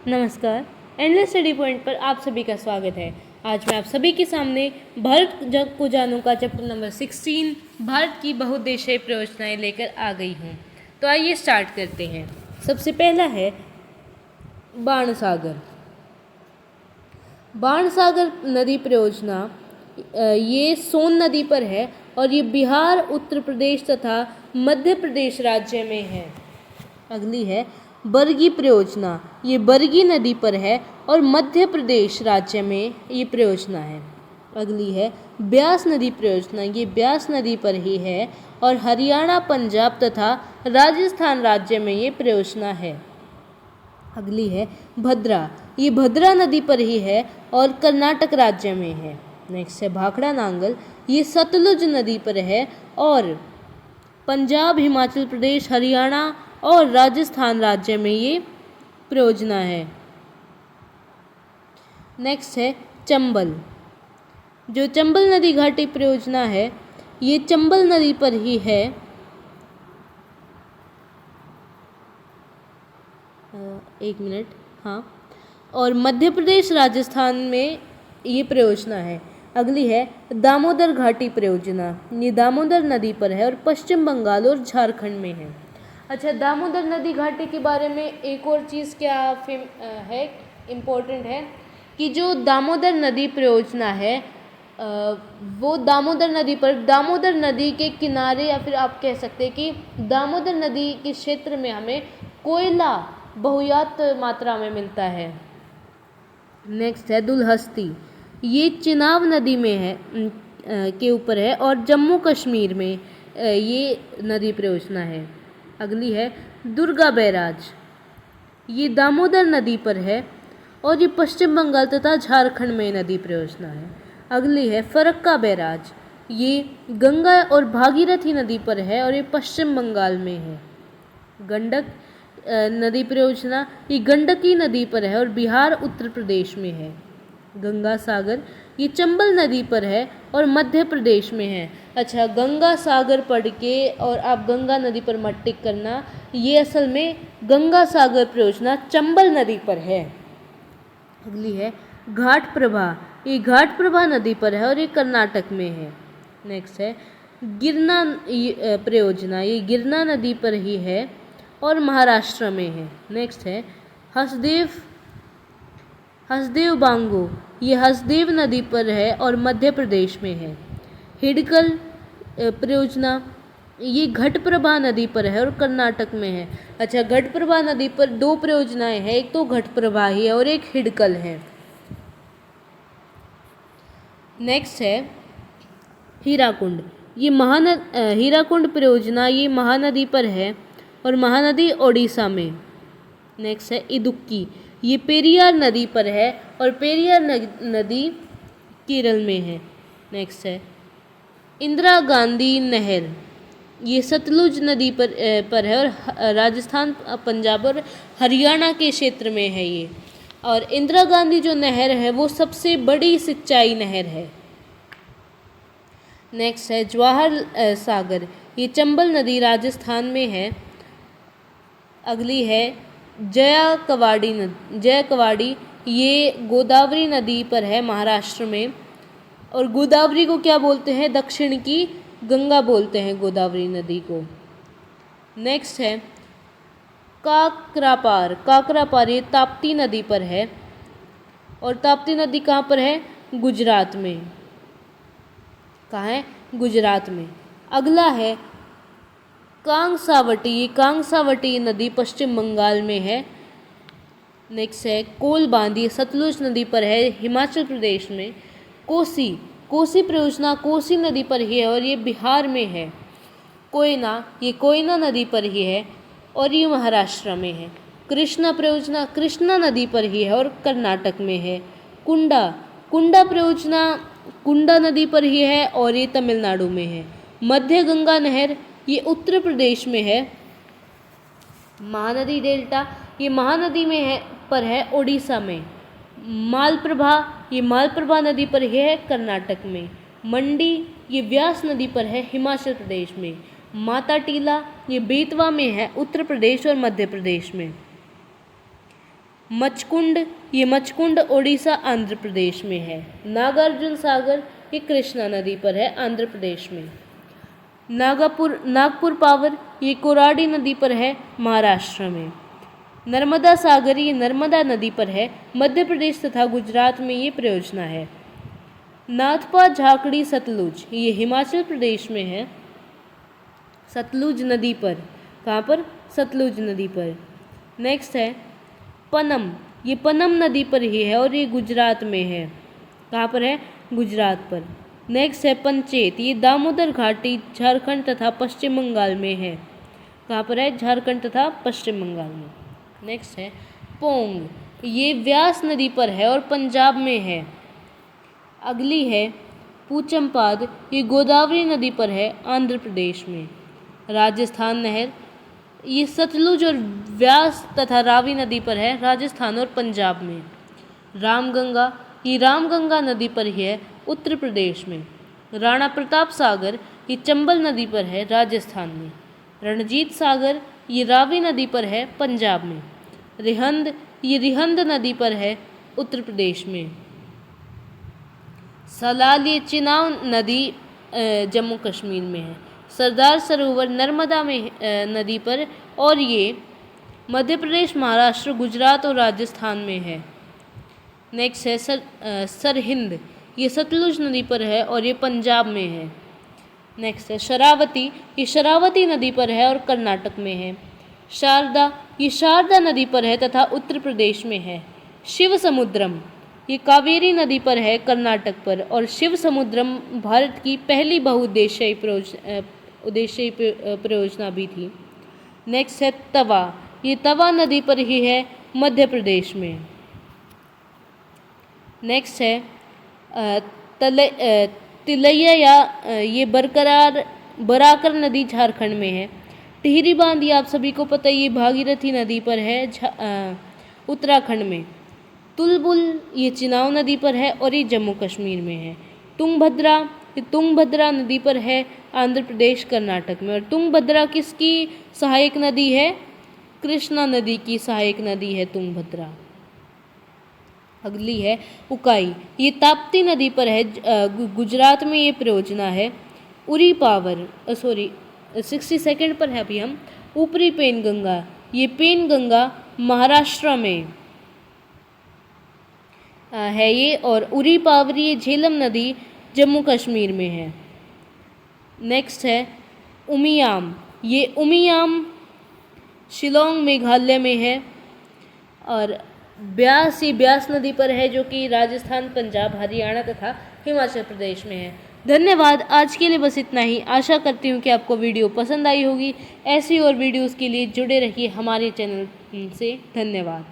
नमस्कार। Endless study point पर आप सभी का स्वागत है। आज मैं आप सभी के सामने भारत जग को जानू का चैप्टर नंबर 16 भारत की बहुउद्देशीय परियोजनाएं लेकर आ गई हूँ। तो आइए स्टार्ट करते हैं। सबसे पहला है बाणसागर। बाणसागर नदी परियोजना ये सोन नदी पर है और ये बिहार, उत्तर प्रदेश तथा मध्य प्रदेश राज्य में है। अगली है बरगी परियोजना। ये बरगी नदी पर है और मध्य प्रदेश राज्य में ये परियोजना है। अगली है ब्यास नदी परियोजना। ये ब्यास नदी पर ही है और हरियाणा, पंजाब तथा राजस्थान राज्य में ये परियोजना है। अगली है भद्रा। ये भद्रा नदी पर ही है और कर्नाटक राज्य में है। नेक्स्ट है भाखड़ा नांगल। ये सतलुज नदी पर है और पंजाब, हिमाचल प्रदेश, हरियाणा और राजस्थान राज्य में ये परियोजना है। नेक्स्ट है चंबल। जो चंबल नदी घाटी परियोजना है ये चंबल नदी पर ही है। एक मिनट, हाँ, और मध्य प्रदेश, राजस्थान में ये परियोजना है। अगली है दामोदर घाटी परियोजना। ये दामोदर नदी पर है और पश्चिम बंगाल और झारखंड में है। अच्छा, दामोदर नदी घाटी के बारे में एक और चीज़ क्या है इम्पोर्टेंट है कि जो दामोदर नदी परियोजना है वो दामोदर नदी पर, दामोदर नदी के किनारे, या फिर आप कह सकते हैं कि दामोदर नदी के क्षेत्र में हमें कोयला बहुतायत मात्रा में मिलता है। नेक्स्ट है दुलहस्ती। ये चिनाब नदी में है के ऊपर है और जम्मू कश्मीर में ये नदी परियोजना है। अगली है दुर्गा बैराज। ये दामोदर नदी पर है और ये पश्चिम बंगाल तथा झारखंड में नदी परियोजना है। अगली है फरक्का बैराज। ये गंगा और भागीरथी नदी पर है और ये पश्चिम बंगाल में है। गंडक नदी परियोजना, ये गंडकी नदी पर है और बिहार, उत्तर प्रदेश में है। गंगा सागर, ये चंबल नदी पर है और मध्य प्रदेश में है। अच्छा, गंगा सागर पढ़ के और आप गंगा नदी पर मत टिक करना, ये असल में गंगा सागर परियोजना चंबल नदी पर है। अगली है घाट प्रभा। ये घाट प्रभा नदी पर है और ये कर्नाटक में है। नेक्स्ट है गिरना परियोजना। ये गिरना नदी पर ही है और महाराष्ट्र में है। नेक्स्ट है हसदेव बांगो। ये हसदेव नदी पर है और मध्य प्रदेश में है। हिडकल परियोजना, ये घटप्रभा नदी पर है और कर्नाटक में है। अच्छा, घटप्रभा नदी पर दो परियोजनाएं हैं, एक तो घटप्रभा ही है और एक हिडकल है। नेक्स्ट है हीराकुंड। ये हीराकुंड परियोजना ये महानदी पर है और महानदी ओडिशा में। नेक्स्ट है इदुक्की। ये पेरियार नदी पर है और पेरियार नदी केरल में है। नेक्स्ट है इंदिरा गांधी नहर। ये सतलुज नदी पर है और राजस्थान, पंजाब और हरियाणा के क्षेत्र में है ये। और इंदिरा गांधी जो नहर है वो सबसे बड़ी सिंचाई नहर है। नेक्स्ट है जवाहर सागर। ये चंबल नदी राजस्थान में है। अगली है जयकवाड़ी। ये गोदावरी नदी पर है महाराष्ट्र में। और गोदावरी को क्या बोलते हैं? दक्षिण की गंगा बोलते हैं गोदावरी नदी को। नेक्स्ट है काकरापार। ये ताप्ती नदी पर है और ताप्ती नदी कहाँ पर है? गुजरात में। कहाँ है? गुजरात में। अगला है कांगसावटी। ये कांगसावटी नदी पश्चिम बंगाल में है। नेक्स्ट है कोलबांध। ये सतलुज नदी पर है हिमाचल प्रदेश में। कोसी परियोजना कोसी नदी पर ही है और ये बिहार में है। कोयना, ये कोयना नदी पर ही है और ये महाराष्ट्र में है। कृष्णा परियोजना कृष्णा नदी पर ही है और कर्नाटक में है। कुंडा परियोजना कुंडा नदी पर ही है और ये तमिलनाडु में है। मध्य गंगा नहर ये उत्तर प्रदेश में है। महानदी डेल्टा, ये महानदी में है ओडिशा में। मालप्रभा, ये मालप्रभा नदी पर है कर्नाटक में। मंडी, ये व्यास नदी पर है हिमाचल प्रदेश में। माता टीला, ये बेतवा में है उत्तर प्रदेश और मध्य प्रदेश में। मचकुंड, ये मचकुंड उड़ीसा आंध्र प्रदेश में है। नागार्जुन सागर, ये कृष्णा नदी पर है आंध्र प्रदेश में। नागपुर पावर, ये कोराडी नदी पर है महाराष्ट्र में। नर्मदा सागर, ये नर्मदा नदी पर है मध्य प्रदेश तथा गुजरात में ये परियोजना है। नाथपा झाकड़ी सतलुज, ये हिमाचल प्रदेश में है सतलुज नदी पर। कहाँ पर? सतलुज नदी पर। नेक्स्ट है पनम, ये पनम नदी पर ही है और ये गुजरात में है। कहाँ पर है? गुजरात पर। नेक्स्ट है पंचेत, ये दामोदर घाटी झारखंड तथा पश्चिम बंगाल में है। कहाँ पर है? झारखंड तथा पश्चिम बंगाल में। नेक्स्ट है पोंग, ये व्यास नदी पर है और पंजाब में है। अगली है पूचमपाद, ये गोदावरी नदी पर है आंध्र प्रदेश में। राजस्थान नहर, ये सतलुज और व्यास तथा रावी नदी पर है राजस्थान और पंजाब में। रामगंगा, ये रामगंगा नदी पर ही है उत्तर प्रदेश में। राणा प्रताप सागर, ये चंबल नदी पर है राजस्थान में। रणजीत सागर, ये रावी नदी पर है पंजाब में। रिहंद, ये रिहंद नदी पर है उत्तर प्रदेश में। सलाल, ये चिनाब नदी जम्मू कश्मीर में है। सरदार सरोवर नर्मदा में नदी पर और ये मध्य प्रदेश, महाराष्ट्र, गुजरात और राजस्थान में है। नेक्स्ट है सरहिंद, ये सतलुज नदी पर है और ये पंजाब में है। नेक्स्ट है शरावती, ये शरावती नदी पर है और कर्नाटक में है। शारदा, ये शारदा नदी पर है तथा उत्तर प्रदेश में है। शिव समुद्रम, ये कावेरी नदी पर है कर्नाटक पर और शिव समुद्रम भारत की पहली बहुउद्देशीय परियोजना भी थी। नेक्स्ट है तवा, ये तवा नदी पर ही है मध्य प्रदेश में। नेक्स्ट है तिलैया, ये बराकर नदी झारखंड में है। टिहरी बांध, ये आप सभी को पता है ये भागीरथी नदी पर है उत्तराखंड में। तुलबुल, ये चिनाब नदी पर है और ये जम्मू कश्मीर में है। तुंगभद्रा, ये तुंगभद्रा नदी पर है आंध्र प्रदेश, कर्नाटक में। और तुंगभद्रा किसकी सहायक नदी है? कृष्णा नदी की सहायक नदी है तुंगभद्रा। अगली है उकाई, ये ताप्ती नदी पर है गुजरात में ये परियोजना है। उरी पावर 62 पर है अभी हम। ऊपरी पेनगंगा, ये पेनगंगा महाराष्ट्र में है ये। और उरी पावर, ये झेलम नदी जम्मू कश्मीर में है। नेक्स्ट है उमियाम, ये उमियाम शिलोंग मेघालय में है। और ब्यास, ये ब्यास नदी पर है जो कि राजस्थान, पंजाब, हरियाणा तथा हिमाचल प्रदेश में है। धन्यवाद। आज के लिए बस इतना ही। आशा करती हूँ कि आपको वीडियो पसंद आई होगी। ऐसी और वीडियोस के लिए जुड़े रहिए हमारे चैनल से। धन्यवाद।